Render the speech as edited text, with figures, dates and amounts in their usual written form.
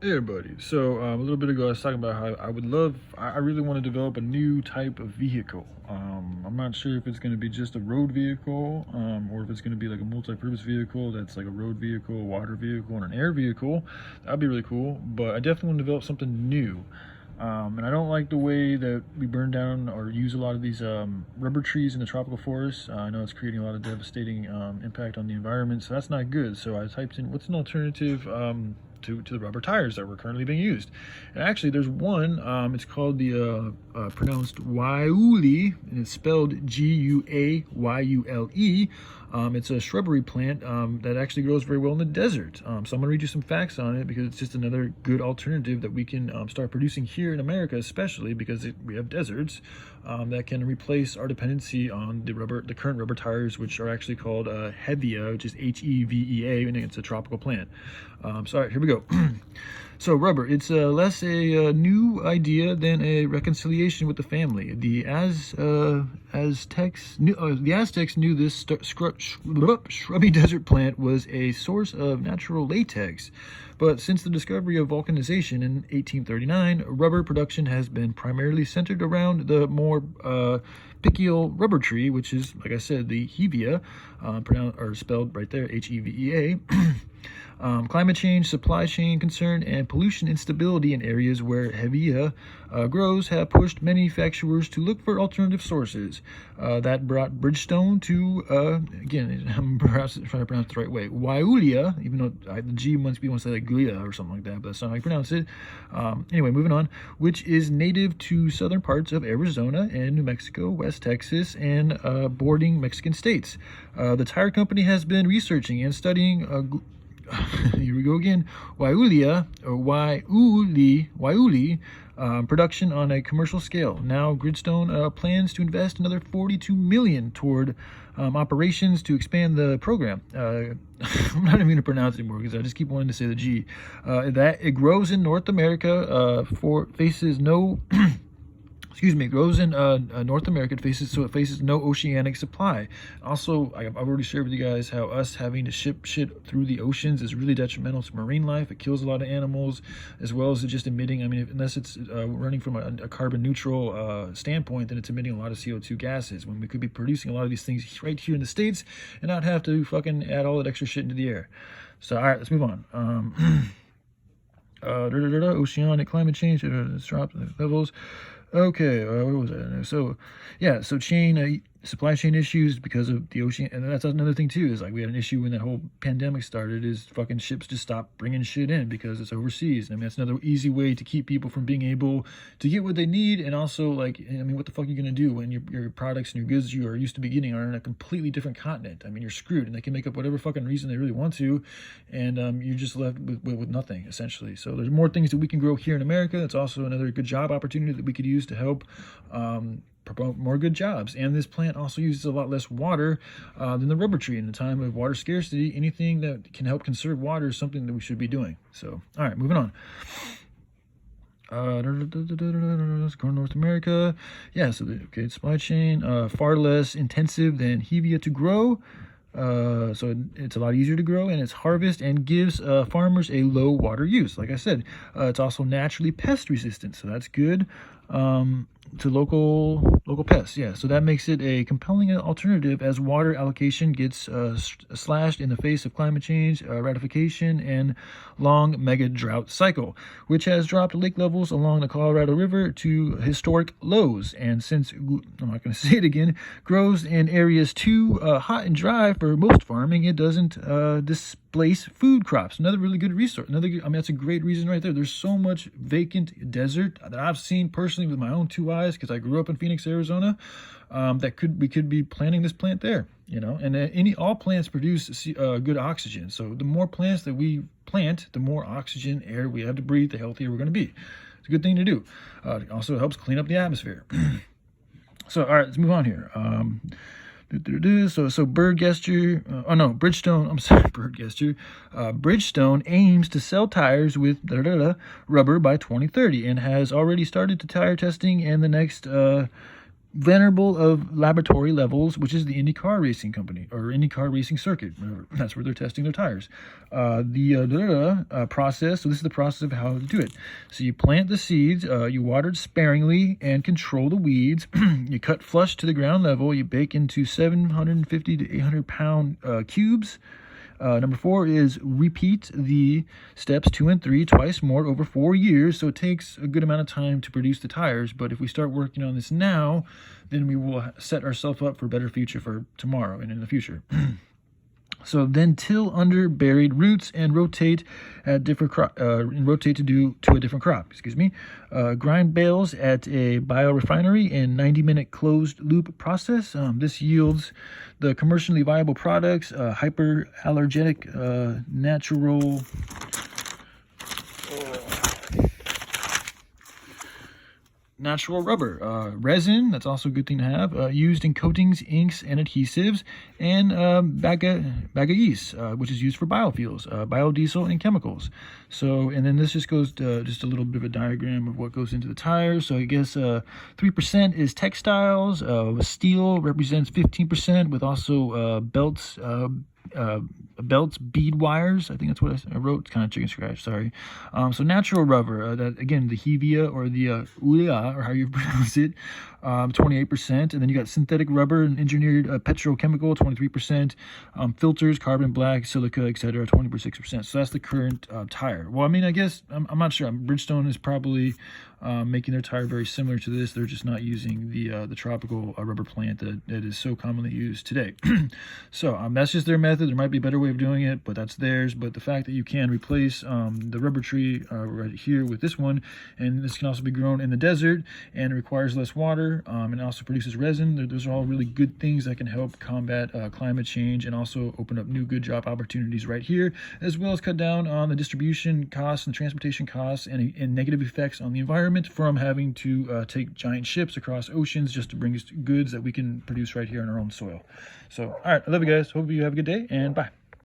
Hey everybody. So a little bit ago, I was talking about how I really want to develop a new type of vehicle. I'm not sure if it's going to be just a road vehicle, or if it's going to be like a multi-purpose vehicle that's like a road vehicle, a water vehicle, and an air vehicle. That'd be really cool. But I definitely want to develop something new. And I don't like the way that we burn down or use a lot of these rubber trees in the tropical forests. I know it's creating a lot of devastating impact on the environment, so that's not good. So I typed in what's an alternative to the rubber tires that were currently being used. And actually, there's one. It's called the pronounced Guayule, and it's spelled Guayule. It's a shrubbery plant that actually grows very well in the desert. So I'm going to read you some facts on it because it's just another good alternative that we can start producing here in America, especially because we have deserts that can replace our dependency on the current rubber tires, which are actually called hevea, which is Hevea, and it's a tropical plant. So all right, here we go. So rubber, it's less a new idea than a reconciliation with the family. The Aztecs knew this shrubby desert plant was a source of natural latex. But since the discovery of vulcanization in 1839, rubber production has been primarily centered around the more picual rubber tree, which is, like I said, the hevea, spelled right there, Hevea. Climate change, supply chain concern, and pollution instability in areas where hevea grows have pushed manufacturers to look for alternative sources. That brought Bridgestone to, again, I'm perhaps trying to pronounce it the right way, Guayule, even though the G must be one to say like Guya or something like that, but that's not how you pronounce it. Anyway, moving on, which is native to southern parts of Arizona and New Mexico, West Texas, and bordering Mexican states. The tire company has been researching and studying here we go again, Guayule production on a commercial scale. Now Gridstone plans to invest another $42 million toward operations to expand the program. I'm not even going to pronounce it anymore because I just keep wanting to say the G. That it grows in North America, faces no grows in North America. It faces no oceanic supply. Also, I've already shared with you guys how us having to ship shit through the oceans is really detrimental to marine life. It kills a lot of animals, as well as just emitting. I mean, unless it's running from a carbon neutral standpoint, then it's emitting a lot of CO2 gases. When we could be producing a lot of these things right here in the States and not have to fucking add all that extra shit into the air. So, all right, let's move on. Oceanic climate change drops levels. Okay, where was I? So supply chain issues because of the ocean, and that's another thing too. Is like we had an issue when that whole pandemic started. Is fucking ships just stopped bringing shit in because it's overseas. I mean, that's another easy way to keep people from being able to get what they need, and also like, I mean, what the fuck are you gonna do when your products and your goods you are used to be getting are in a completely different continent? I mean, you're screwed, and they can make up whatever fucking reason they really want to, and you're just left with nothing essentially. So there's more things that we can grow here in America. It's also another good job opportunity that we could use to help promote more good jobs. And this plant also uses a lot less water than the rubber tree. In a time of water scarcity, anything that can help conserve water is something that we should be doing. So, all right, moving on. Let's go to North America. Yeah, so supply chain, far less intensive than hevea to grow. So it's a lot easier to grow, and it's harvest and gives farmers a low water use. Like I said, it's also naturally pest resistant, so that's good to local pests. Yeah, so that makes it a compelling alternative as water allocation gets slashed in the face of climate change, ratification, and long mega drought cycle, which has dropped lake levels along the Colorado River to historic lows. And since, I'm not going to say it again, grows in areas too hot and dry for most farming, it doesn't displace food crops. Another really good resource. I mean, that's a great reason right there. There's so much vacant desert that I've seen personally with my own two eyes because I grew up in Phoenix, Arizona. We could be planting this plant there, you know. And all plants produce good oxygen. So the more plants that we plant, the more oxygen air we have to breathe, the healthier we're going to be. It's a good thing to do. It also helps clean up the atmosphere. So all right, let's move on here. So Bridgestone. I'm sorry, Bridgestone aims to sell tires with rubber by 2030 and has already started to tire testing, and the next venerable of laboratory levels, which is the IndyCar racing company or IndyCar racing circuit. That's where they're testing their tires. The process. So this is the process of how to do it. So you plant the seeds, you water sparingly and control the weeds. You cut flush to the ground level. You bake into 750 to 800 pound cubes. Number 4 is repeat the steps 2 and 3 twice more over 4 years. So it takes a good amount of time to produce the tires. But if we start working on this now, then we will set ourselves up for a better future for tomorrow and in the future. So then till under buried roots and rotate at different rotate to a different crop. Excuse me. Grind bales at a biorefinery in 90-minute closed loop process. This yields the commercially viable products, hyperallergenic, natural. Natural rubber, resin, that's also a good thing to have, used in coatings, inks, and adhesives, and bagasse, which is used for biofuels, biodiesel, and chemicals. So, and then this just goes to just a little bit of a diagram of what goes into the tires. So I guess 3% is textiles, steel represents 15%, with also belts, bead wires. I think that's what I wrote. It's kind of chicken scratch, sorry. So natural rubber, that again, the hevea or the ulea, or how you pronounce it, 28%. And then you got synthetic rubber and engineered petrochemical, 23%. Filters, carbon black, silica, etc., 26%. So that's the current tire. Well, I mean, I guess I'm not sure. Bridgestone is probably making their tire very similar to this. They're just not using the tropical rubber plant that is so commonly used today. So that's just their method. There might be a better way of doing it, but that's theirs. But the fact that you can replace the rubber tree right here with this one, and this can also be grown in the desert, and it requires less water, and also produces resin. Those are all really good things that can help combat climate change and also open up new good job opportunities right here, as well as cut down on the distribution costs and transportation costs and negative effects on the environment from having to take giant ships across oceans just to bring us goods that we can produce right here on our own soil. So, all right, I love you guys. Hope you have a good day, and bye.